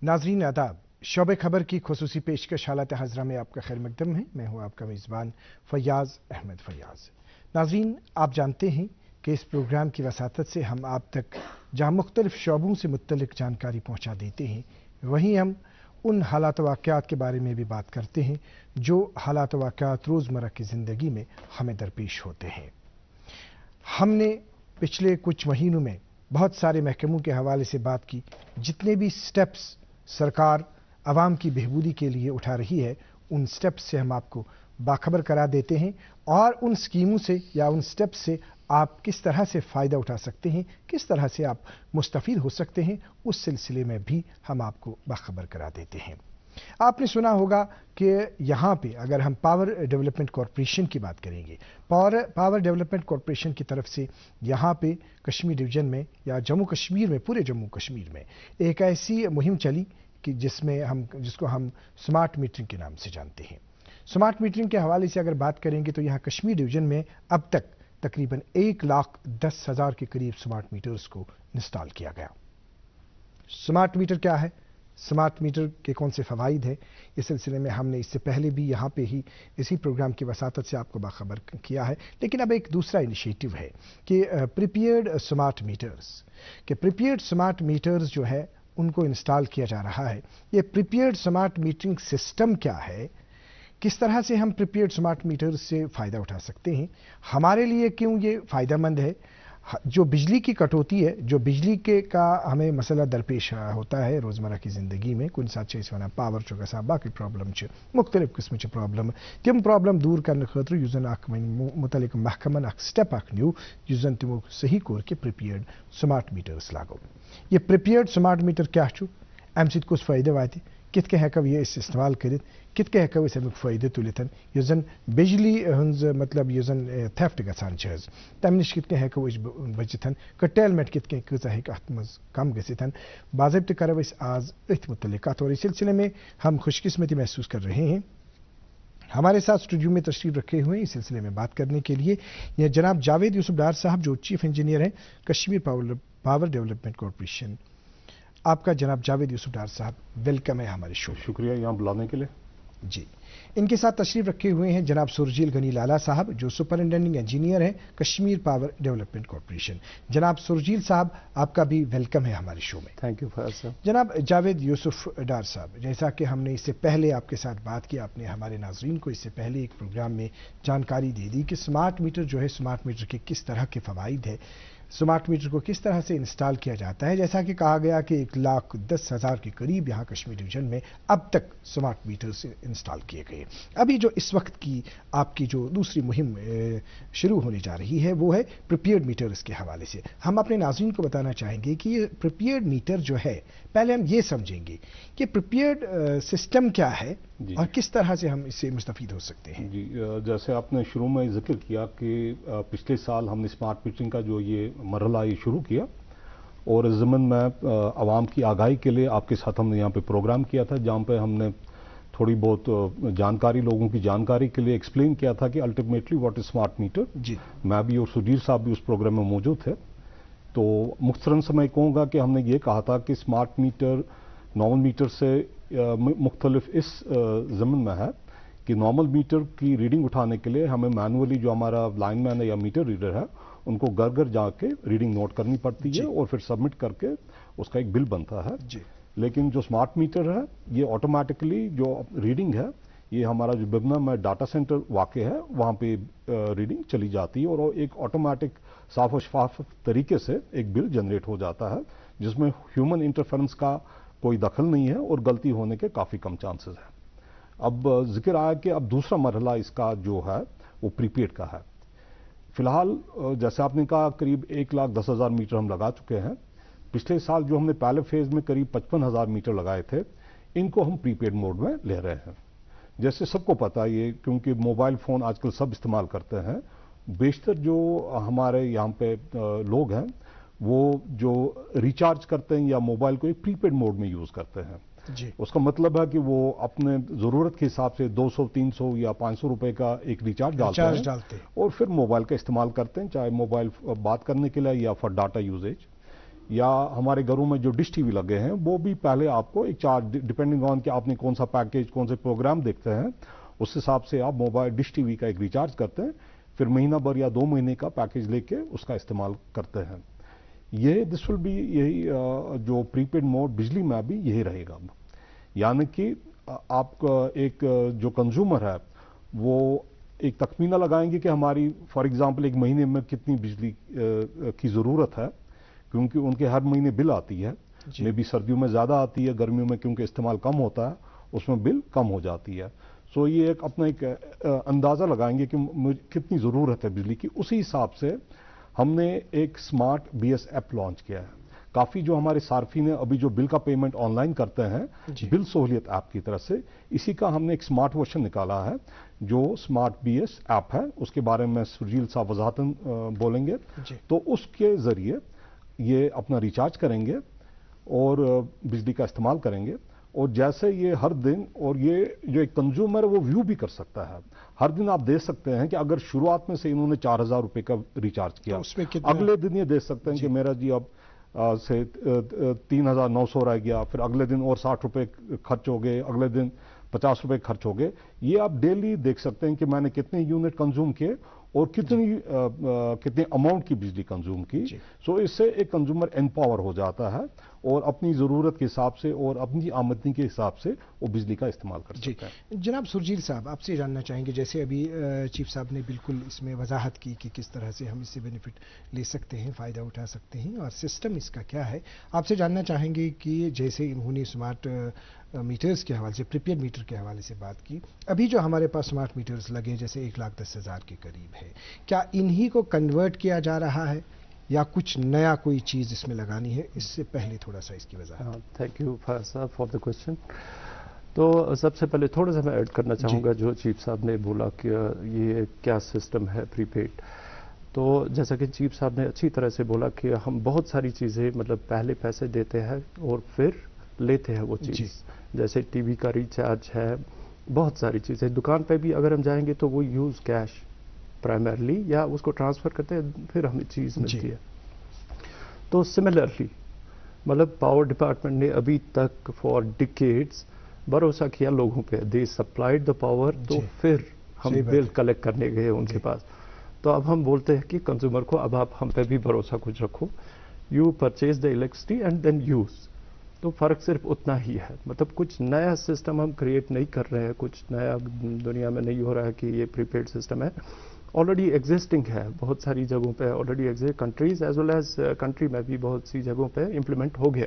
नाजरीन आदाब, शोबे खबर की खुसूसी पेशकश हालत हज़रा में आपका खैर मकदम है। मैं हूँ आपका मेज़बान फ़याज़ अहमद फ़याज़। नाजरीन, आप जानते हैं कि इस प्रोग्राम की वसातत से हम आप तक जहाँ मुख्तलिफ शोबों से मुत्तलिक जानकारी पहुँचा देते हैं, वहीं हम उन हालात वाक़यात के बारे में भी बात करते हैं जो हालात वाक़यात रोज़मर्रा की ज़िंदगी में हमें दरपेश होते हैं। हमने पिछले कुछ महीनों में बहुत सारे महकमों के हवाले से बात की। जितने भी स्टेप्स सरकार आवाम की बेहबूदी के लिए उठा रही है, उन स्टेप्स से हम आपको बाखबर करा देते हैं और उन स्कीमों से या उन स्टेप्स से आप किस तरह से फ़ायदा उठा सकते हैं, किस तरह से आप मुस्तफ़ीद हो सकते हैं, उस सिलसिले में भी हम आपको बाखबर करा देते हैं। आपने सुना होगा कि यहाँ पे अगर हम पावर डेवलपमेंट कॉरपोरेशन की बात करेंगे, पावर डेवलपमेंट कॉरपोरेशन की तरफ से यहाँ पे कश्मीर डिवीज़न में या जम्मू कश्मीर में, पूरे जम्मू कश्मीर में एक ऐसी मुहिम चली कि जिसको हम स्मार्ट मीटरिंग के नाम से जानते हैं। स्मार्ट मीटरिंग के हवाले से अगर बात करेंगे तो यहाँ कश्मीर डिवीज़न में अब तक तकरीबन 1,10,000 के करीब स्मार्ट मीटर्स को इंस्टॉल किया गया। स्मार्ट मीटर क्या है, स्मार्ट मीटर के कौन से फ़वाइद हैं, इस सिलसिले में हमने इससे पहले भी यहाँ पे ही इसी प्रोग्राम की वसातत से आपको बाखबर किया है। लेकिन अब एक दूसरा इनिशिएटिव है कि प्रीपेड स्मार्ट मीटर्स जो है उनको इंस्टॉल किया जा रहा है। ये प्रीपेड स्मार्ट मीटरिंग सिस्टम क्या है, किस तरह से हम प्रीपेड स्मार्ट मीटर्स से फ़ायदा उठा सकते हैं, हमारे लिए क्यों ये फ़ायदेमंद है। जो बिजली की कटौती है, जो बिजली के का हमें मसला दरपेश होता है रोज़मर्रा की ज़िंदगी में, कुछ साथ वन पावर चो ग बाकी प्रॉब्लम मुख्तलिफ किस्म प्रॉब्लम तम प्रॉब्लम दूर करने खतर युस जन मुतलिक महकमन स्टेप न्यू युस जन तमो सही कोर कि प्रीपेड स्मार्ट मीटर्स लागो। ये प्रीपेड स्मार्ट मीटर क्या अम सत कुछ फ़ायदे वात, कित के हेको ये इस्तेमाल करित, कित के हेको अमुक फ़ायदे तुलित, युस जन बिजली हंज मतलब युस जन थेफ्ट गसान तम नश कित के हेको बचित, कर्टेलमेंट कित के कचा हेक अत मज कम गसित, बाज़ाब्ते करो आज अथ मुतल्लिक कत। और इस सिलसिले में हम खुशकिस्मती महसूस कर रहे हैं, हमारे साथ स्टूडियो में तशरीफ रखे हुए हैं इस सिलसिले में बात करने के लिए यह जनाब जावेद यूसुफ डार साहब, जो चीफ इंजीनियर हैं कश्मीर पावर डेवलपमेंट कॉरपोरेशन। आपका जनाब जावेद यूसुफ डार साहब वेलकम है हमारे शो। शुक्रिया यहाँ बुलाने के लिए जी। इनके साथ तशरीफ रखे हुए हैं जनाब सुरजील गनी लाला साहब, जो सुपरिटेंडिंग इंजीनियर हैं कश्मीर पावर डेवलपमेंट कॉरपोरेशन। जनाब सुरजील साहब, आपका भी वेलकम है हमारे शो में। थैंक यू फैज साहब। जनाब जावेद यूसुफ डार साहब, जैसा कि हमने इससे पहले आपके साथ बात की, आपने हमारे नाजरीन को इससे पहले एक प्रोग्राम में जानकारी दे दी कि स्मार्ट मीटर जो है, स्मार्ट मीटर के किस तरह के फ़वाइद है, स्मार्ट मीटर को किस तरह से इंस्टॉल किया जाता है। जैसा कि कहा गया कि 1,10,000 के करीब यहाँ कश्मीर डिवीज़न में अब तक स्मार्ट मीटर्स इंस्टॉल किए गए। अभी जो इस वक्त की आपकी जो दूसरी मुहिम शुरू होने जा रही है वो है प्रीपेड मीटर्स के हवाले से। हम अपने नाज़रीन को बताना चाहेंगे कि ये प्रीपेड मीटर जो है, पहले हम ये समझेंगे कि प्रीपेड सिस्टम क्या है और किस तरह से हम इससे मुस्तफ़ीद हो सकते हैं। जी, जैसे आपने शुरू में जिक्र किया कि पिछले साल हमने स्मार्ट मीटरिंग का जो ये मरहला ये शुरू किया और इस ज़मन में आवाम की आगाही के लिए आपके साथ हमने यहाँ पे प्रोग्राम किया था, जहाँ पे हमने थोड़ी बहुत जानकारी, लोगों की जानकारी के लिए एक्सप्लेन किया था कि ultimately what is smart meter. जी, मैं भी और सुधीर साहब भी उस प्रोग्राम में मौजूद थे। तो मुख्तरन समय कहूँगा कि हमने ये कहा था कि स्मार्ट मीटर नॉर्मल मीटर से मुख्तलिफ इस ज़मन में है कि नॉर्मल मीटर की रीडिंग उठाने के लिए हमें मैनुअली जो हमारा लाइनमैन है या मीटर रीडर है उनको घर घर जाके रीडिंग नोट करनी पड़ती है और फिर सबमिट करके उसका एक बिल बनता है। जी। लेकिन जो स्मार्ट मीटर है ये ऑटोमेटिकली जो रीडिंग है, ये हमारा जो बिबना में डाटा सेंटर वाक़ है वहाँ पे रीडिंग चली जाती है और एक ऑटोमेटिक साफ और शफाफ तरीके से एक बिल जनरेट हो जाता है, जिसमें ह्यूमन इंटरफेरेंस का कोई दखल नहीं है और गलती होने के काफ़ी कम चांसेस हैं। अब जिक्र आया कि अब दूसरा मरहला इसका जो है वो प्रीपेड का है। फिलहाल जैसे आपने कहा करीब 1,10,000 मीटर हम लगा चुके हैं। पिछले साल जो हमने पहले फेज में करीब 55,000 मीटर लगाए थे, इनको हम प्रीपेड मोड में ले रहे हैं। जैसे सबको पता है ये, क्योंकि मोबाइल फ़ोन आजकल सब इस्तेमाल करते हैं, बेशतर जो हमारे यहाँ पे लोग हैं वो जो रिचार्ज करते हैं या मोबाइल को एक प्रीपेड मोड में यूज़ करते हैं। जी। उसका मतलब है कि वो अपने ज़रूरत के हिसाब से 200, 300 या 500 रुपए का एक रिचार्ज डालते हैं और फिर मोबाइल का इस्तेमाल करते हैं, चाहे मोबाइल बात करने के लिए या फॉर डाटा यूजेज। या हमारे घरों में जो डिश टीवी लगे हैं वो भी पहले आपको एक चार्ज, डिपेंडिंग ऑन कि आपने कौन सा पैकेज, कौन से प्रोग्राम देखते हैं, उस हिसाब से आप मोबाइल डिश टीवी का एक रिचार्ज करते हैं, फिर महीना भर या 2 महीने का पैकेज लेके उसका इस्तेमाल करते हैं। ये दिस विल बी, यही जो प्रीपेड मोड बिजली में भी यही रहेगा। यानी कि आप एक जो कंज्यूमर है वो एक तखमीना लगाएंगे कि हमारी फॉर एग्जांपल एक महीने में कितनी बिजली की ज़रूरत है, क्योंकि उनके हर महीने बिल आती है, मे भी सर्दियों में ज़्यादा आती है, गर्मियों में क्योंकि इस्तेमाल कम होता है उसमें बिल कम हो जाती है। सो ये एक अपना एक अंदाज़ा लगाएंगे कि मुझे कितनी ज़रूरत है बिजली की। उसी हिसाब से हमने एक स्मार्ट BS ऐप लॉन्च किया है। काफ़ी जो हमारे सार्फिन है अभी जो बिल का पेमेंट ऑनलाइन करते हैं बिल सहूलियत ऐप की तरफ से, इसी का हमने एक स्मार्ट वर्जन निकाला है जो स्मार्ट BS ऐप है। उसके बारे में सुरजील साहब वजाहतन बोलेंगे। तो उसके ज़रिए ये अपना रिचार्ज करेंगे और बिजली का इस्तेमाल करेंगे, और जैसे ये हर दिन, और ये जो एक कंज्यूमर है वो व्यू भी कर सकता है, हर दिन आप देख सकते हैं कि अगर शुरुआत में से इन्होंने 4000 रुपए का रिचार्ज किया, तो अगले दिन ये देख सकते हैं कि मेरा जी अब से 3900 रह गया, फिर अगले दिन और 60 रुपए खर्च हो गए, अगले दिन 50 रुपए खर्च हो गए। ये आप डेली देख सकते हैं कि मैंने कितने यूनिट कंज्यूम किए और कितने अमाउंट की बिजली कंज्यूम की। सो इससे एक कंज्यूमर एम्पावर हो जाता है और अपनी ज़रूरत के हिसाब से और अपनी आमदनी के हिसाब से वो बिजली का इस्तेमाल कर सकता है। जनाब सुरजील साहब, आपसे जानना चाहेंगे, जैसे अभी चीफ साहब ने बिल्कुल इसमें वजाहत की कि किस तरह से हम इससे बेनिफिट ले सकते हैं, फ़ायदा उठा सकते हैं और सिस्टम इसका क्या है। आपसे जानना चाहेंगे कि जैसे इन्होंने स्मार्ट मीटर्स के हवाले से, प्रीपेड मीटर के हवाले से बात की, अभी जो हमारे पास स्मार्ट मीटर्स लगे जैसे 1,10,000 के करीब है, क्या इन्हीं को कन्वर्ट किया जा रहा है या कुछ नया कोई चीज़ इसमें लगानी है? इससे पहले थोड़ा सा इसकी वजह। Thank you for the question. तो सबसे पहले थोड़ा सा मैं ऐड करना चाहूँगा जो चीफ साहब ने बोला कि ये क्या सिस्टम है प्रीपेड। तो जैसा कि चीफ साहब ने अच्छी तरह से बोला कि हम बहुत सारी चीज़ें मतलब पहले पैसे देते हैं और फिर लेते हैं वो चीज़, जैसे टीवी का रिचार्ज है, बहुत सारी चीज़ें। दुकान पे भी अगर हम जाएंगे तो वो यूज़ कैश प्राइमरली या उसको ट्रांसफ़र करते हैं, फिर हमें चीज़ मिलती है। तो सिमिलरली मतलब पावर डिपार्टमेंट ने अभी तक फॉर डिकेड्स भरोसा किया लोगों पे, दे सप्लाइड द पावर, तो फिर हम बिल कलेक्ट करने गए उनके पास। तो अब हम बोलते हैं कि कंज्यूमर को अब आप हम पे भी भरोसा कुछ रखो, you purchase the electricity and then use. तो फ़र्क सिर्फ उतना ही है, मतलब कुछ नया सिस्टम हम क्रिएट नहीं कर रहे हैं, कुछ नया दुनिया में नहीं हो रहा है कि ये प्रीपेड सिस्टम है, ऑलरेडी एग्जिस्टिंग है बहुत सारी जगहों पे, already exist countries as well as country में भी बहुत सी जगहों पे इम्प्लीमेंट हो गया।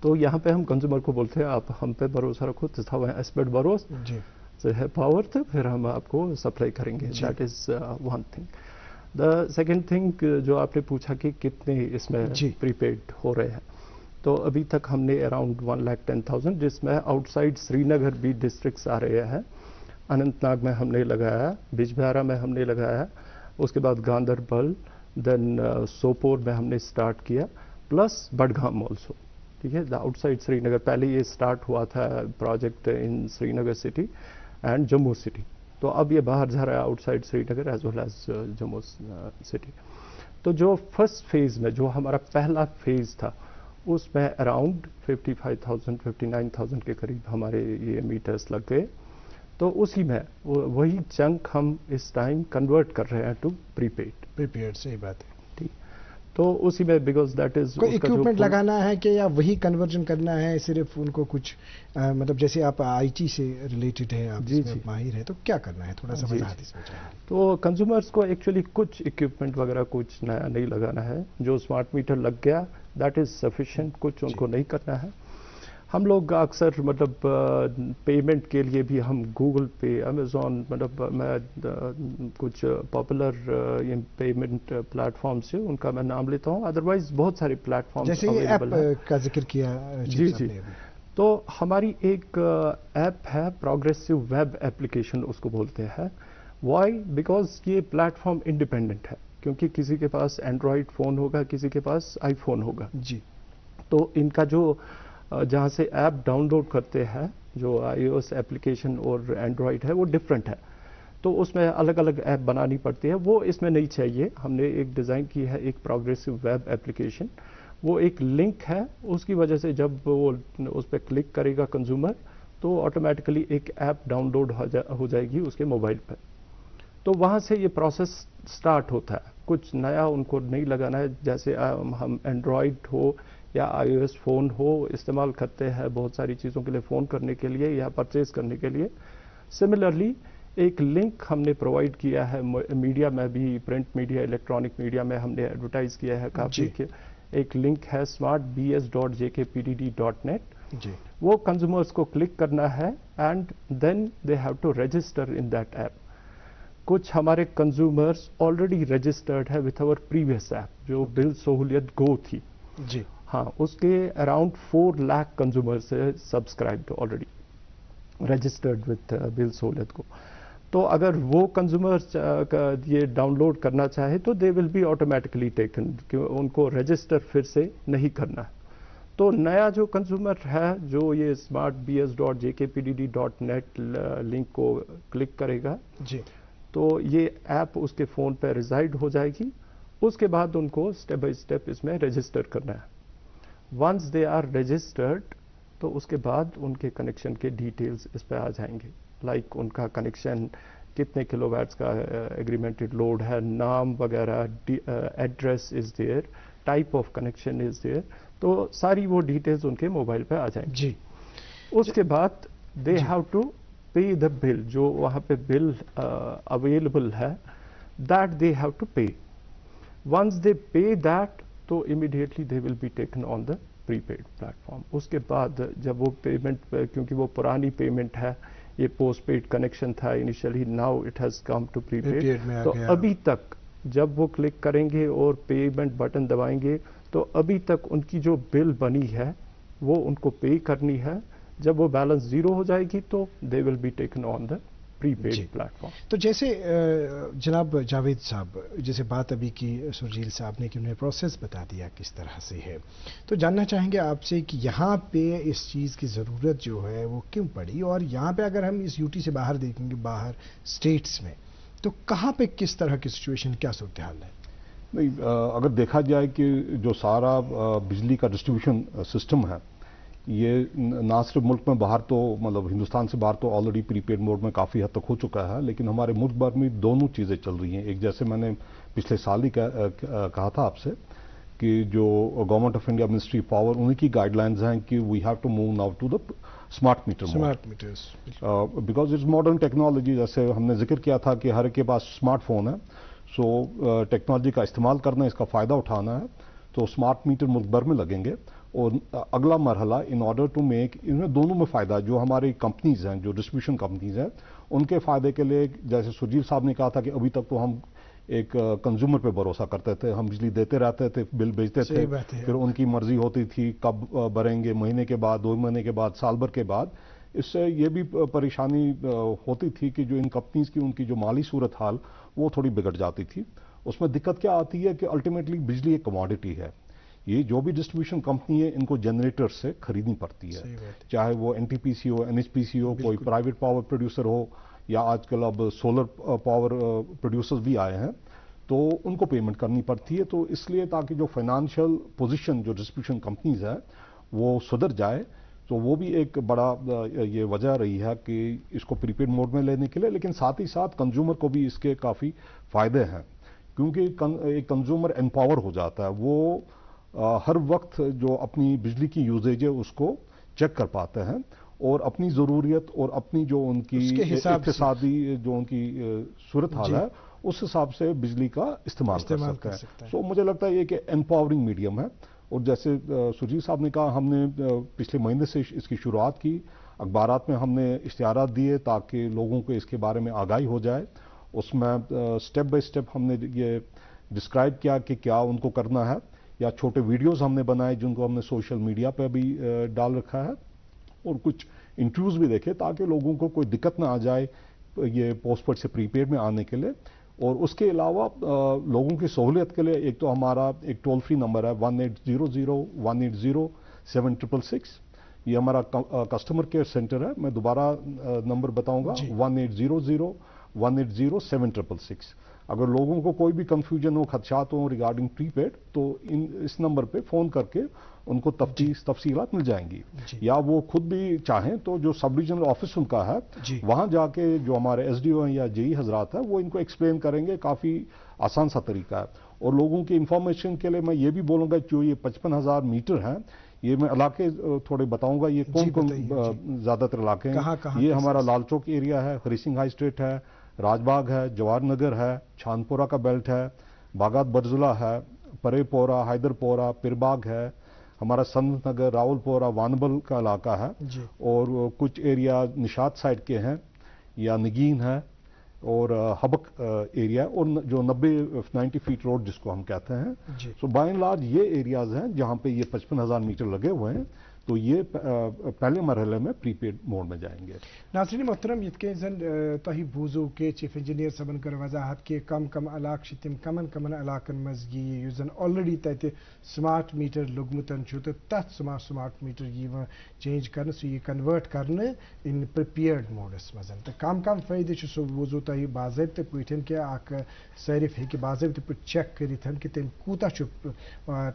तो यहाँ पे हम कंज्यूमर को बोलते हैं आप हम पे भरोसा रखो, तथा वह एस्पेक्ट भरोसा से है पावर, तो फिर हम आपको सप्लाई करेंगे। That is one thing. The second thing जो आपने पूछा कि कितने इसमें प्रीपेड हो रहे हैं, तो अभी तक हमने अराउंड 1,10,000, जिसमें आउटसाइड श्रीनगर भी डिस्ट्रिक्ट्स आ रहे हैं। अनंतनाग में हमने लगाया, बिजबिहारा में हमने लगाया, उसके बाद गांधरबल, देन सोपोर में हमने स्टार्ट किया, प्लस बडगाम ऑल्सो। ठीक है, द आउटसाइड श्रीनगर पहले ये स्टार्ट हुआ था project in Srinagar city and Jammu city, तो अब ये बाहर जा रहा है outside Srinagar as well as Jammu city. तो जो फर्स्ट फेज में जो हमारा पहला फेज था उसमें अराउंड 55,000 59,000 के करीब हमारे ये मीटर्स लग गए। तो उसी में वही चंक हम इस टाइम कन्वर्ट कर रहे हैं टू प्रीपेड। सही बात है। ठीक, तो उसी में बिकॉज दैट इज कोई इक्विपमेंट लगाना है कि या वही कन्वर्जन करना है, सिर्फ उनको कुछ मतलब जैसे आप IT से रिलेटेड है, आप इसमें माहिर है, तो क्या करना है, थोड़ा सा वजाहत इसमें चाहिए। तो कंज्यूमर्स को एक्चुअली कुछ इक्विपमेंट वगैरह कुछ नया नहीं लगाना है, जो स्मार्ट मीटर लग गया दैट इज सफिशिएंट, कुछ उनको नहीं करना है। हम लोग अक्सर मतलब पेमेंट के लिए भी हम गूगल पे, अमेज़ॉन, मतलब मैं कुछ पॉपुलर पेमेंट प्लेटफॉर्म से उनका मैं नाम लेता हूँ, अदरवाइज बहुत सारे प्लेटफॉर्म जैसे ये ऐप का जिक्र किया जी। तो हमारी एक ऐप है प्रोग्रेसिव वेब एप्लीकेशन उसको बोलते हैं। वाई? बिकॉज ये प्लेटफॉर्म इंडिपेंडेंट है, क्योंकि किसी के पास एंड्रॉयड फ़ोन होगा, किसी के पास आईफोन होगा जी। तो इनका जो जहाँ से ऐप डाउनलोड करते हैं, जो iOS एप्लीकेशन और एंड्रॉयड है वो डिफरेंट है, तो उसमें अलग अलग ऐप बनानी पड़ती है, वो इसमें नहीं चाहिए। हमने एक डिज़ाइन की है एक प्रोग्रेसिव वेब एप्लीकेशन वो एक लिंक है, उसकी वजह से जब वो उस पर क्लिक करेगा कंज्यूमर तो ऑटोमेटिकली एक ऐप डाउनलोड हो जाएगी उसके मोबाइल पर। तो वहाँ से ये प्रोसेस स्टार्ट होता है। कुछ नया उनको नहीं लगाना है, जैसे हम एंड्रॉयड हो या iOS फ़ोन हो इस्तेमाल करते हैं बहुत सारी चीज़ों के लिए, फ़ोन करने के लिए या परचेज करने के लिए। सिमिलरली एक लिंक हमने प्रोवाइड किया है मीडिया में भी, प्रिंट मीडिया, इलेक्ट्रॉनिक मीडिया में हमने एडवर्टाइज किया है काफ़ी। एक लिंक है smartbs.jkpdd.net। वो कंज्यूमर्स को क्लिक करना है and then they have to register in that app. कुछ हमारे कंज्यूमर्स ऑलरेडी रजिस्टर्ड है विथ आवर प्रीवियस ऐप जो बिल सहूलियत गो थी जी। हाँ, उसके अराउंड 4 लाख कंज्यूमर्स है subscribed already, registered with bill Sahuliyat go. तो अगर वो कंज्यूमर्स ये डाउनलोड करना चाहे तो they will be automatically taken, उनको रजिस्टर फिर से नहीं करना है। तो नया जो कंज्यूमर है जो ये smartbs.jkpdd.net लिंक को क्लिक करेगा जी, तो ये ऐप उसके फ़ोन पर रिजाइड हो जाएगी। उसके बाद उनको स्टेप बाय स्टेप इसमें रजिस्टर करना है। वंस दे आर रजिस्टर्ड तो उसके बाद उनके कनेक्शन के डिटेल्स इस पर आ जाएंगे, लाइक उनका कनेक्शन कितने किलोवाट्स का एग्रीमेंटेड लोड है, नाम वगैरह, address is there, type of connection is there, तो सारी वो डिटेल्स उनके मोबाइल पे आ जाएंगी जी। उसके बाद दे हैव टू पे द बिल, जो वहाँ पे बिल अवेलेबल है दैट दे हैव टू पे। वंस दे पे दैट तो immediately they will be taken on the prepaid platform. उसके बाद जब वो पेमेंट, क्योंकि वो पुरानी पेमेंट है, ये पोस्ट पेड कनेक्शन था initially, now it has come to prepaid, तो अभी तक जब वो क्लिक करेंगे और पेमेंट बटन दबाएंगे तो अभी तक उनकी जो बिल बनी है वो उनको पे करनी है। जब वो बैलेंस जीरो हो जाएगी तो they will be taken on the prepaid platform. तो जैसे जनाब जावेद साहब, जैसे बात अभी की सुरजील साहब ने कि उन्हें प्रोसेस बता दिया किस तरह से है, तो जानना चाहेंगे आपसे कि यहाँ पे इस चीज़ की ज़रूरत जो है वो क्यों पड़ी, और यहाँ पे अगर हम इस यूटी से बाहर देखेंगे, बाहर स्टेट्स में, तो कहाँ पे किस तरह की सिचुएशन, क्या सूरत हाल है? नहीं, अगर देखा जाए कि जो सारा बिजली का डिस्ट्रीब्यूशन सिस्टम है ये ना सिर्फ मुल्क में बाहर, तो मतलब हिंदुस्तान से बाहर तो ऑलरेडी प्रीपेड मोड में काफ़ी हद तक हो चुका है, लेकिन हमारे मुल्क भर में दोनों चीज़ें चल रही हैं। एक, जैसे मैंने पिछले साल ही कहा था आपसे कि जो government of India ministry of power, उन्हीं की गाइडलाइंस हैं कि we have to move now to the smart meters, because it's modern technology. जैसे हमने जिक्र किया था कि हर के पास स्मार्टफोन है, सो टेक्नोलॉजी का इस्तेमाल करना है, इसका फ़ायदा उठाना है, तो स्मार्ट मीटर मुल्क भर में लगेंगे। और अगला मरहला, इन ऑर्डर टू मेक, इनमें दोनों में फ़ायदा, जो हमारी कंपनीज हैं, जो डिस्ट्रीब्यूशन कंपनीज हैं, उनके फ़ायदे के लिए, जैसे सुरजील साहब ने कहा था कि अभी तक तो हम एक कंज्यूमर पे भरोसा करते थे, हम बिजली देते रहते थे, बिल भेजते थे, फिर उनकी मर्जी होती थी कब भरेंगे, महीने के बाद, 2 महीने के बाद, साल भर के बाद। इससे ये भी परेशानी होती थी कि जो इन कंपनीज की, उनकी जो माली सूरत हाल वो थोड़ी बिगड़ जाती थी। उसमें दिक्कत क्या आती है कि अल्टीमेटली बिजली एक कमोडिटी है, ये जो भी डिस्ट्रीब्यूशन कंपनी है इनको जनरेटर से खरीदनी पड़ती है, चाहे वो एनटीपीसी हो, एनएचपीसी हो, कोई प्राइवेट पावर प्रोड्यूसर हो, या आजकल अब सोलर पावर प्रोड्यूसर्स भी आए हैं, तो उनको पेमेंट करनी पड़ती है। तो इसलिए ताकि जो फाइनेंशियल पोजीशन जो डिस्ट्रीब्यूशन कंपनीज है वो सुधर जाए, तो वो भी एक बड़ा ये वजह रही है कि इसको प्रीपेड मोड में लेने के लिए। लेकिन साथ ही साथ कंज्यूमर को भी इसके काफ़ी फ़ायदे हैं, क्योंकि एक कंज्यूमर एम्पावर हो जाता है, वो हर वक्त जो अपनी बिजली की यूजेज है उसको चेक कर पाते हैं, और अपनी ज़रूरियत और अपनी जो उनकी इक़्तिसादी जो उनकी सूरत हाल है उस हिसाब से बिजली का इस्तेमाल कर सकते हैं। तो मुझे लगता है ये कि एम्पावरिंग मीडियम है। और जैसे सुरजीत साहब ने कहा, हमने पिछले महीने से इसकी शुरुआत की, अखबारात में हमने इश्तिहारात दिए ताकि लोगों को इसके बारे में आगाही हो जाए। उसमें स्टेप बाय स्टेप हमने ये डिस्क्राइब किया कि क्या उनको करना है, या छोटे वीडियोस हमने बनाए जिनको हमने सोशल मीडिया पर भी डाल रखा है, और कुछ इंटरव्यूज़ भी देखे ताकि लोगों को कोई दिक्कत ना आ जाए ये पोस्टपेड से प्रीपेड में आने के लिए। और उसके अलावा लोगों की सहूलियत के लिए एक तो हमारा एक टोल फ्री नंबर है 1800-180-766, ये हमारा कस्टमर केयर सेंटर है। मैं दोबारा नंबर बताऊंगा, 1800-180-766। अगर लोगों को कोई भी कंफ्यूजन हो, खदशात हो रिगार्डिंग प्रीपेड, तो इस नंबर पे फोन करके उनको तफसीलात मिल जाएंगी। या वो खुद भी चाहें तो जो सब डिविजनल ऑफिस उनका है वहां जाके जो हमारे एसडीओ या जेई हजरात है वो इनको एक्सप्लेन करेंगे। काफी आसान सा तरीका है। और लोगों की इंफॉर्मेशन के लिए मैं ये भी बोलूंगा, जो ये 55,000 मीटर हैं, ये मैं इलाके थोड़े बताऊंगा। ये कौन कौन ज्यादातर इलाके हैं। ये हमारा लाल चौक एरिया है, हरी सिंह हाई स्ट्रीट है, राजबाग है, जवाहर नगर है, छानपुरा का बेल्ट है, बागात बरजुला है, परेपोरा, हैदरपोरा, पिरबाग है, हमारा संत नगर, रावलपोरा, वानबल का इलाका है, और कुछ एरिया निशात साइड के हैं या नगीन है, और हबक एरिया, और जो 90 फीट रोड जिसको हम कहते हैं। सो बाय एंड लार्ज ये एरियाज हैं जहां पे ये 55,000 मीटर लगे हुए हैं। तो ये पहले मरहले में प्रीपेड मोड में जाएंगे। नाज़रीन मोहतरम, ये जन तही बूजो के चीफ इंजीनियर सबन कर वजाहत के कम कम इलाक तिम कमन कमन इलाकन मज ये जन ऑलरेडी तत स्मार्ट मीटर लुगमुतन तो तथ स्मार्ट मीटर ये चेंज कर सो ये कन्वर्ट करने इन प्रिपेयर्ड मोडस मजन तो कम फायदे सो बूजो तही बाज़ाब्ते पे के सारिफ हे बाज़ाब्ते पे चेक कर कि तम कूता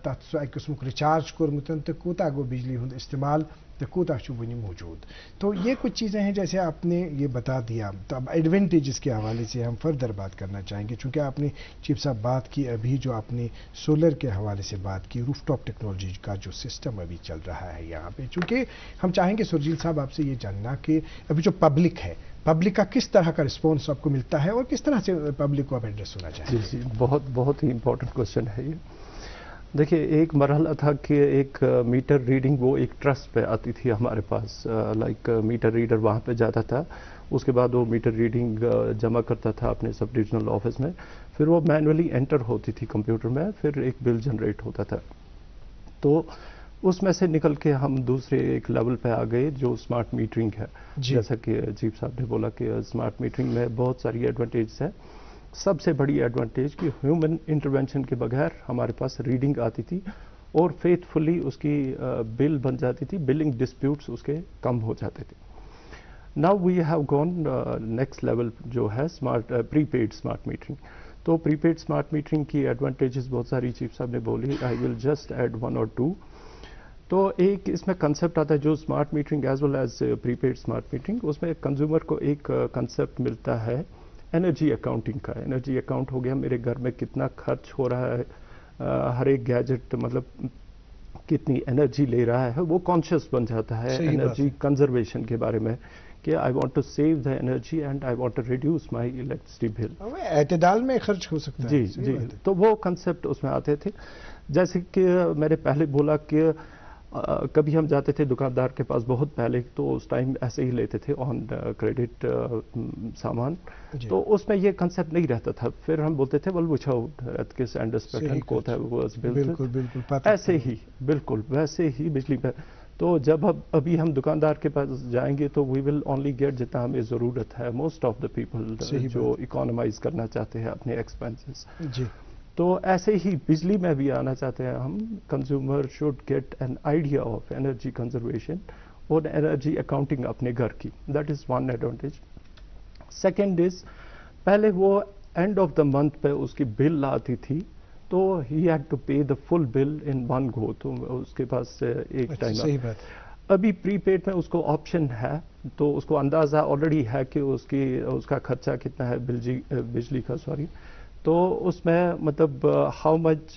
तथ सो एक किस्म रिचार्ज कोर्मुतन तो कूता गो बिजली हुंद इस्तेमाल तो कूता वनी मौजूद। तो ये कुछ चीज़ें हैं जैसे आपने ये बता दिया। तो अब एडवांटेजेस के हवाले से हम फर्दर बात करना चाहेंगे, चूँकि आपने चीफ साहब बात की अभी जो आपने सोलर के हवाले से बात की, रूफटॉप टेक्नोलॉजी का जो सिस्टम अभी चल रहा है यहाँ पे, चूँकि हम चाहेंगे सुरजील साहब आपसे ये जानना कि अभी जो पब्लिक है, पब्लिक का किस तरह का रिस्पॉन्स आपको मिलता है और किस तरह से पब्लिक को आप एड्रेस होना चाहिए। जी, बहुत ही इंपॉर्टेंट क्वेश्चन है ये। देखिए, एक मरहला था कि एक मीटर रीडिंग वो एक ट्रस्ट पे आती थी हमारे पास, लाइक मीटर रीडर वहाँ पे जाता था, उसके बाद वो मीटर रीडिंग जमा करता था अपने सब डिविजनल ऑफिस में, फिर वो मैनुअली एंटर होती थी कंप्यूटर में, फिर एक बिल जनरेट होता था। तो उसमें से निकल के हम दूसरे एक लेवल पे आ गए जो स्मार्ट मीटरिंग है। जैसा कि चीफ साहब ने बोला कि स्मार्ट मीटरिंग में बहुत सारी एडवांटेज है। सबसे बड़ी एडवांटेज कि ह्यूमन इंटरवेंशन के बगैर हमारे पास रीडिंग आती थी और फेथफुली उसकी बिल बन जाती थी, बिलिंग डिस्प्यूट्स उसके कम हो जाते थे। Now we have gone next level जो है स्मार्ट प्रीपेड स्मार्ट मीटरिंग। तो प्रीपेड स्मार्ट मीटरिंग की एडवांटेजेस बहुत सारी चीफ साहब ने बोली, आई विल जस्ट ऐड 1 और 2। तो एक इसमें कंसेप्ट आता है जो smart metering as well as prepaid smart metering, उसमें कंज्यूमर को एक कंसेप्ट मिलता है एनर्जी अकाउंटिंग का। एनर्जी अकाउंट हो गया मेरे घर में कितना खर्च हो रहा है, हर एक गैजेट मतलब कितनी एनर्जी ले रहा है, वो कॉन्शियस बन जाता है एनर्जी कंजर्वेशन के बारे में कि I want to save the energy and I want to reduce my electricity bill. एतदाल में खर्च हो सकता है। जी, तो वो कंसेप्ट उसमें आते थे। जैसे कि मैंने पहले बोला कि कभी हम जाते थे दुकानदार के पास बहुत पहले, तो उस टाइम ऐसे ही लेते थे ऑन क्रेडिट सामान, तो उसमें ये कंसेप्ट नहीं रहता था। फिर हम बोलते थे बिल्कुल ऐसे ही, बिल्कुल वैसे ही बिजली पे। तो जब अभी हम दुकानदार के पास जाएंगे तो वी विल ओनली गेट जितना हमें ज़रूरत है। मोस्ट ऑफ द पीपल जो इकोनॉमाइज करना चाहते हैं अपने एक्सपेंसेस, तो ऐसे ही बिजली में भी आना चाहते हैं हम। Consumer should get an idea of energy conservation और एनर्जी अकाउंटिंग अपने घर की। That is one advantage. Second is, पहले वो एंड ऑफ द मंथ पे उसकी बिल आती थी, तो ही हैड टू पे the full bill in one go, तो उसके पास एक टाइम। सही बात। अभी प्रीपेड में उसको ऑप्शन है, तो उसको अंदाजा ऑलरेडी है कि उसका खर्चा कितना है बिजली का, सॉरी। तो उसमें मतलब how much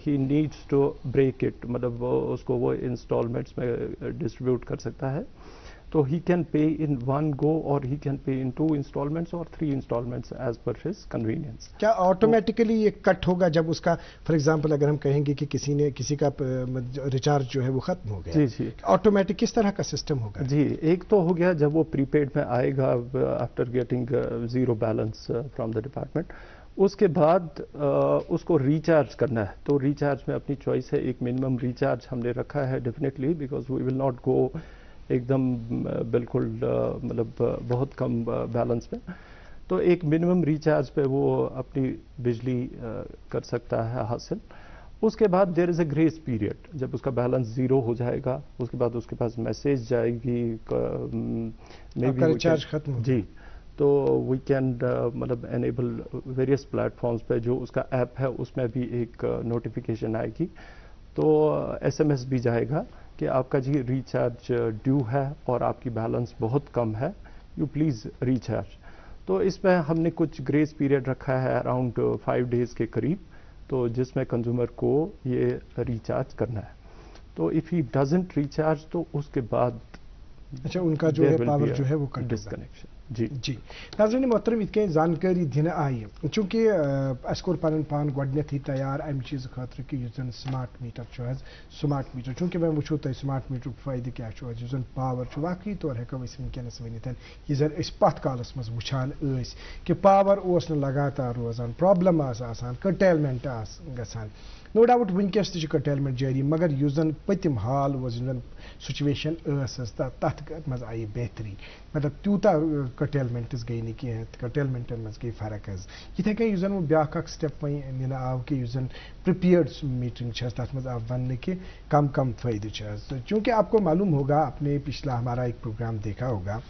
he needs to break it, मतलब उसको वो इंस्टॉलमेंट्स में डिस्ट्रीब्यूट कर सकता है। तो ही कैन पे इन 1 गो और he can pay in 2 installments और 3 installments as per his convenience. क्या ऑटोमेटिकली ये कट होगा जब उसका, फॉर एग्जांपल अगर हम कहेंगे कि किसी का रिचार्ज जो है वो खत्म हो गया, जी, ऑटोमेटिक किस तरह का सिस्टम होगा? जी, एक तो हो गया जब वो प्रीपेड में आएगा after getting zero balance from the department, उसके बाद उसको रिचार्ज करना है। तो रिचार्ज में अपनी चॉइस है, एक मिनिमम रिचार्ज हमने रखा है definitely, because we will not go एकदम बिल्कुल मतलब बहुत कम बैलेंस में। तो एक मिनिमम रिचार्ज पे वो अपनी बिजली कर सकता है हासिल। उसके बाद there is a grace period, जब उसका बैलेंस ज़ीरो हो जाएगा उसके बाद उसके पास मैसेज जाएगी मे बी रिचार्ज खत्म। जी, तो वी कैन मतलब एनेबल वेरियस प्लेटफॉर्म्स पे जो उसका ऐप है उसमें भी एक नोटिफिकेशन आएगी, तो एसएमएस भी जाएगा कि आपका जी रिचार्ज ड्यू है और आपकी बैलेंस बहुत कम है, यू प्लीज़ रिचार्ज। तो इसमें हमने कुछ ग्रेस पीरियड रखा है अराउंड 5 डेज़ के करीब, तो जिसमें कंज्यूमर को ये रिचार्ज करना है। तो इफ़ ही डजंट रिचार्ज तो उसके बाद अच्छा उनका जो है पावर जो है वो कट डिस्कनेक्शन। जी जी नाज़रीन मोहतरम इतके जानकारी दिन आई चूँकि अस कोर पन पान गोडनेथी तैयार अमि चीज़ खातर कि जन स्मार्ट मीटर स्मार्ट मीटर चूँकि मैं वो तुम स्मार्ट मीटर फायदे क्या जन पावर वाकई तौर हेको वनकस वनित यह जन पथ कालस मज वुचान कि पावर ओस न लगातार रोजान प्रॉब्लम आसान कर्टेलमेंट गसान नो डाउट वनकस कर्टेलमेंट जारी मगर युस जन पतिम हाल वज जन सिचुएशन तथ मज आई बेहतरी मतलब तूता कर्टेलमेंट गई नी कह कर्टेलमेंटन मज गई फर्क इथे कन जन वो ब्या स्टेप वन आव कि जन प्रिपेयर्ड मीटिंग तथ मज आव वन कि कम कम फायदे चूँकि आपको मालूम होगा आपने पिछला हमारा एक प्रोग्राम देखा होगा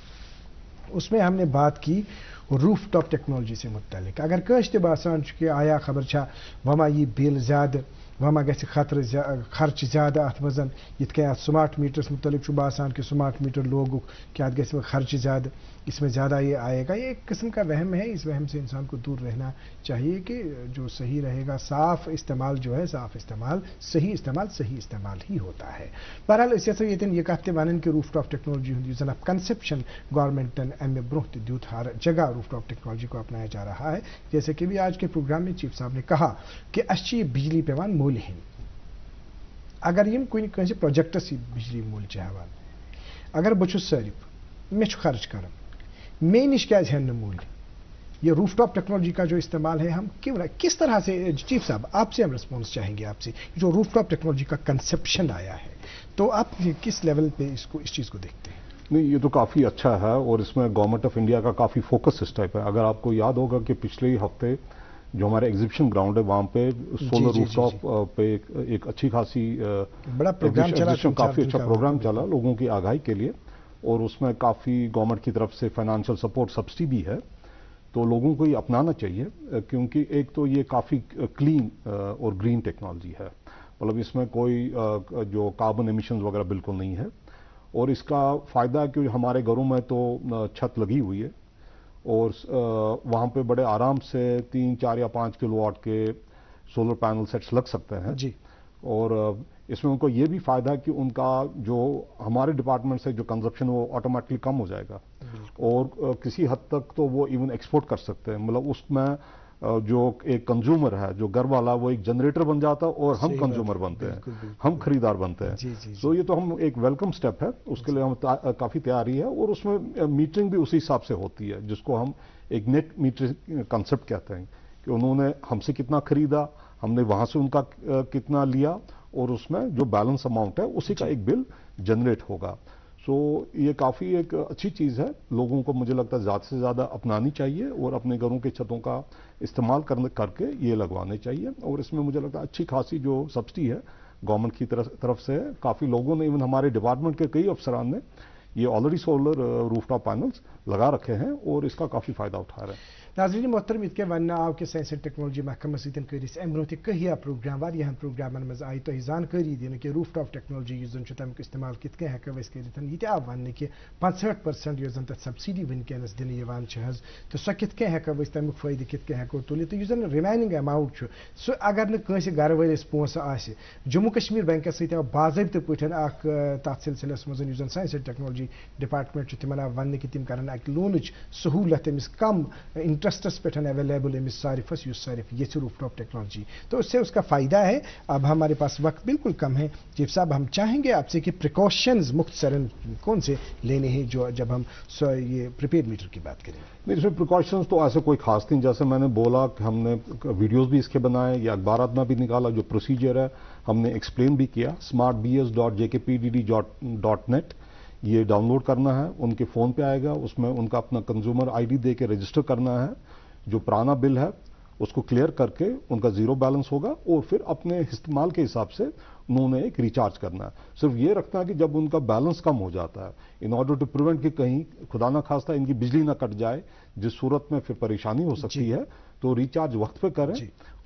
उसमें हमने बात की रूफ टॉप टेक्नोलॉजी से मुतल्लिक अगर कश बासान कि आया खबर छा वमा ये बिल ज़्यादा वमा गि खर्च ज़्यादा अत मजन ये स्मार्ट मीटर्स मुतल्लिक बासान कि स्मार्ट मीटर लोगों क्या गि खर्च ज़्यादा इसमें ज़्यादा ये आएगा। ये एक किस्म का वहम है, इस वहम से इंसान को दूर रहना चाहिए कि जो सही रहेगा साफ़ इस्तेमाल जो है साफ़ इस्तेमाल सही इस्तेमाल ही होता है। बहरहाल इस ये कहते वन कि रूफ टॉप टेक्नोलॉजी हूँ जन अब कंसेप्शन गवर्नमेंटन अमे ब्रोह दुत हर जगह रूफ टॉप टेक्नोलॉजी को अपनाया जा रहा है। जैसे कि भी आज के प्रोग्राम में चीफ साहब ने कहा कि अस बिजली पेवान मूल hin अगर यम कुन प्रोजेक्टस बिजली मूल हवान अगर बहुत सारिफ मे खर्च कर मे निश क्या हेन मूल ये रूफटॉप टेक्नोलॉजी का जो इस्तेमाल है हम क्यों किस तरह से चीफ साहब आपसे हम रिस्पॉन्स चाहेंगे आपसे जो रूफटॉप टेक्नोलॉजी का कंसेप्शन आया है तो आप किस लेवल पे इसको इस चीज़ को देखते हैं? नहीं ये तो काफ़ी अच्छा है और इसमें गवर्नमेंट ऑफ इंडिया का काफ़ी फोकस इस टाइप है। अगर आपको याद होगा कि पिछले ही हफ्ते जो हमारे एग्जीबिशन ग्राउंड है वहाँ पे सोलर रूफटॉप पे एक अच्छी खासी बड़ा प्रोग्राम चला, काफ़ी अच्छा प्रोग्राम चला लोगों की आगाही के लिए और उसमें काफ़ी गवर्नमेंट की तरफ से फाइनेंशियल सपोर्ट सब्सिडी भी है। तो लोगों को ये अपनाना चाहिए क्योंकि एक तो ये काफ़ी क्लीन और ग्रीन टेक्नोलॉजी है, मतलब इसमें कोई जो कार्बन एमिशंस वगैरह बिल्कुल नहीं है और इसका फ़ायदा है कि हमारे घरों में तो छत लगी हुई है और वहाँ पे बड़े आराम से 3, 4 या 5 किलोवाट के सोलर पैनल सेट्स लग सकते हैं जी। और इसमें उनको ये भी फ़ायदा है कि उनका जो हमारे डिपार्टमेंट से जो कंजप्शन वो ऑटोमेटिकली कम हो जाएगा और किसी हद तक तो वो इवन एक्सपोर्ट कर सकते हैं। मतलब उसमें जो एक कंज्यूमर है जो घर वाला वो एक जनरेटर बन जाता है और हम कंज्यूमर बनते हैं, हम खरीदार बनते हैं। तो ये तो हम एक वेलकम स्टेप है, उसके लिए हम काफ़ी तैयारी है और उसमें मीटरिंग भी उसी हिसाब से होती है जिसको हम एक नेट मीटरिंग कंसेप्ट कहते हैं कि उन्होंने हमसे कितना खरीदा, हमने वहाँ से उनका कितना लिया और उसमें जो बैलेंस अमाउंट है उसी का एक बिल जनरेट होगा। सो ये काफ़ी एक अच्छी चीज़ है, लोगों को मुझे लगता है ज़्यादा से ज़्यादा अपनानी चाहिए और अपने घरों के छतों का इस्तेमाल करके ये लगवाने चाहिए। और इसमें मुझे लगता है अच्छी खासी जो सब्सिडी है गवर्नमेंट की तरफ से काफ़ी लोगों ने, इवन हमारे डिपार्टमेंट के कई अफसरान ने ये ऑलरेडी सोलर रूफटॉप पैनल्स लगा रखे हैं और इसका काफ़ी फ़ायदा उठा रहे हैं। नाज़रीन मोहतरम इतके वन आव कि साइंस एंड टेक्नोलॉजी महकमा सतन करिस अम ब्रोह कहिया प्रोग्राम वारियान प्रोग्रामन मज आई तो जानकारी दिन कि रूफटॉप टेक्नोलॉजी युस जन तमिक इस्तेमाल कित कन हेको अस करित ये आव वन कि 65% युस जन तथ सब्सिडी वनकस दिन यवान तो सो कित कन हेको अस तमिक फायदे कित कन हेको तुलित तो युस जन रिमेनिंग अमाउंट सो अगर न कंस घर वालिस पोंस आसे जम्मू कश्मीर बैंकस सत बाज़ाब्त पठन अख तथ सिलसिलस मज युस जन साइंस एंड टेक्नोलॉजी डिपार्टमेंट तिमन आव वन कि तिम करन अक लोनच सहूलत अमिस कम इंटरेस्टस पे अवेलेबल अमिस सारिफस युस सारिफ ये रूफटॉप टेक्नोलॉजी तो उससे उसका फ़ायदा है। अब हमारे पास वक्त बिल्कुल कम है चीफ साहब, हम चाहेंगे आपसे कि प्रिकॉशंस मुख्तसरन कौन से लेने हैं जो जब हम ये प्रीपेड मीटर की बात करें? नहीं, इसमें प्रिकॉशंस तो ऐसे कोई खास नहीं, जैसे मैंने बोला कि हमने वीडियोस भी इसके बनाए या अखबारात में भी निकाला, जो प्रोसीजर है हमने एक्सप्लेन भी किया। smartbs.jkpdd.net ये डाउनलोड करना है, उनके फ़ोन पे आएगा, उसमें उनका अपना कंज्यूमर आईडी दे के रजिस्टर करना है, जो पुराना बिल है उसको क्लियर करके उनका ज़ीरो बैलेंस होगा और फिर अपने इस्तेमाल के हिसाब से उन्होंने एक रिचार्ज करना है। सिर्फ ये रखना है कि जब उनका बैलेंस कम हो जाता है, इन ऑर्डर टू प्रिवेंट कि कहीं खुदा ना खास्ता इनकी बिजली ना कट जाए, जिस सूरत में फिर परेशानी हो सकती है, तो रिचार्ज वक्त पे करें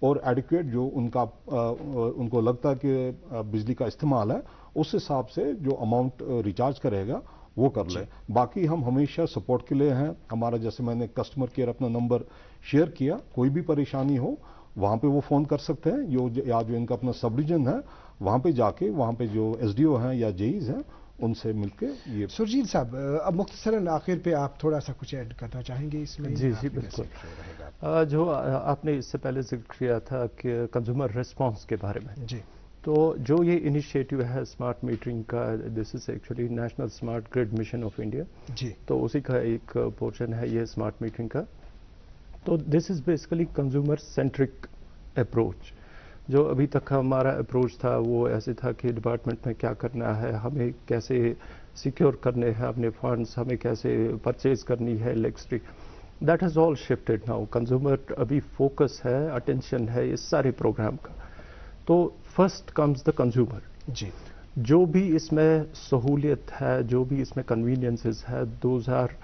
और एडिक्वेट जो उनको लगता है कि बिजली का इस्तेमाल है, उस हिसाब से जो अमाउंट रिचार्ज करेगा वो कर ले। बाकी हम हमेशा सपोर्ट के लिए हैं। हमारा, जैसे मैंने कस्टमर केयर अपना नंबर शेयर किया, कोई भी परेशानी हो वहां पे वो फोन कर सकते हैं, या जो इनका अपना सब डिवीजन है वहां पे जाके, वहां पे जो एसडीओ हैं या जेईज हैं उनसे मिलके ये। सुरजीत साहब, अब मुख्तसरन आखिर पे आप थोड़ा सा कुछ ऐड करना चाहेंगे इसमें? जी बिल्कुल। जो आपने इससे पहले जिक्र किया था कि कंज्यूमर रिस्पांस के बारे में, जी, तो जो ये इनिशिएटिव है स्मार्ट मीटरिंग का, this is actually national smart grid mission of India, जी, तो उसी का एक पोर्शन है ये स्मार्ट मीटरिंग का। तो this is basically consumer centric approach. जो अभी तक हमारा अप्रोच था वो ऐसे था कि डिपार्टमेंट में क्या करना है, हमें कैसे सिक्योर करने हैं अपने फंड्स, हमें कैसे परचेज करनी है electricity, that has all shifted now. Consumer अभी फोकस है, अटेंशन है इस सारे प्रोग्राम का। तो फर्स्ट कम्स द कंज्यूमर। जी, जो भी इसमें सहूलियत है, जो भी इसमें कन्वीनियंसेस है, those are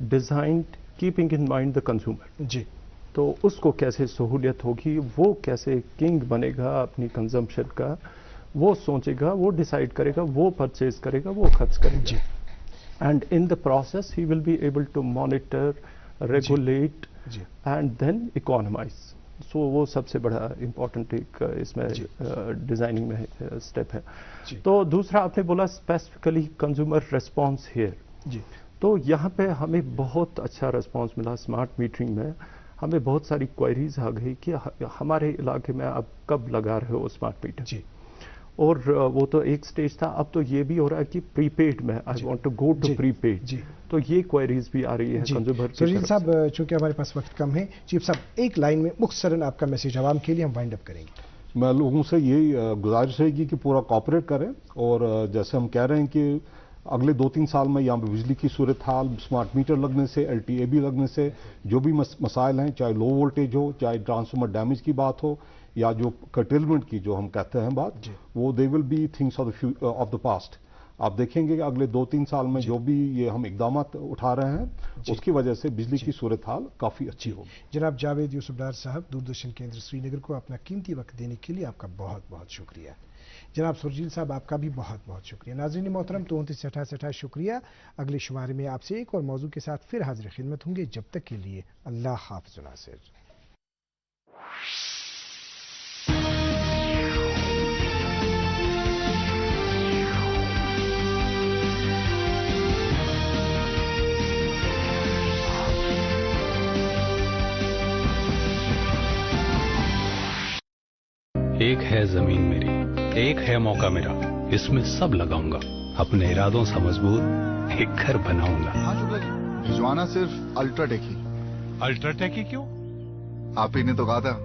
designed keeping in mind the consumer. जी, तो उसको कैसे सहूलियत होगी, वो कैसे किंग बनेगा अपनी कंजम्पशन का, वो सोचेगा, वो डिसाइड करेगा, वो परचेज करेगा, वो खर्च करेगा। And in the process he will be able to monitor, regulate and then economize. So वो सबसे बड़ा इंपॉर्टेंट एक इसमें डिजाइनिंग में स्टेप है। तो दूसरा आपने बोला स्पेसिफिकली कंज्यूमर रिस्पॉन्स हियर। तो यहाँ पे हमें बहुत अच्छा रिस्पॉन्स मिला स्मार्ट मीटरिंग में। हमें बहुत सारी क्वेरीज आ गई कि हमारे इलाके में आप कब लगा रहे हो स्मार्ट मीटर जी, और वो तो एक स्टेज था, अब तो ये भी हो रहा है कि प्रीपेड में I want to go to prepaid जी। तो ये क्वेरीज भी आ रही है कंज्यूमर की। सुरजीत साहब, चूंकि हमारे पास वक्त कम है, चीफ साहब एक लाइन में मुख्तसरन आपका मैसेज आवाम के लिए, हम वाइंड अप करेंगे। मैं लोगों से यही गुजारिश रहेगी कि पूरा कॉपरेट करें, और जैसे हम कह रहे हैं कि अगले 2-3 साल में यहाँ पे बिजली की सूरत हाल, स्मार्ट मीटर लगने से, LTA भी लगने से जो भी मसाइल हैं, चाहे लो वोल्टेज हो, चाहे ट्रांसफार्मर डैमेज की बात हो, या जो कर्टेलमेंट की जो हम कहते हैं बात, वो they will be things of the past. आप देखेंगे कि अगले 2-3 साल में जो भी ये हम इकदाम उठा रहे हैं, उसकी वजह से बिजली की सूरत हाल काफ़ी अच्छी होगी। जनाब जावेद यूसुफ डार साहब, दूरदर्शन केंद्र श्रीनगर को अपना कीमती वक्त देने के लिए आपका बहुत बहुत शुक्रिया। जनाब सुरजीत साहब, आपका भी बहुत बहुत शुक्रिया। नाज़रीन मोहतरम, तो 29 शुक्रिया। अगले शुमारे में आपसे एक और मौजू के साथ फिर हाजिर खिदमत होंगे। जब तक के लिए अल्लाह हाफ़िज़ व नासिर। एक है जमीन मेरी, एक है मौका मेरा, इसमें सब लगाऊंगा, अपने इरादों से मजबूत एक घर बनाऊंगा। हाँ शुक्ला जी, भिजवाना सिर्फ अल्ट्राटेक ही। अल्ट्राटेक ही क्यों? आप ही ने तो कहा था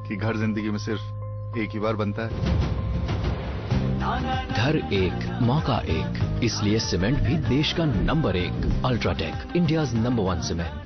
कि घर जिंदगी में सिर्फ एक ही बार बनता है। घर एक, मौका एक, इसलिए सीमेंट भी देश का number 1। UltraTech, India's number 1 cement.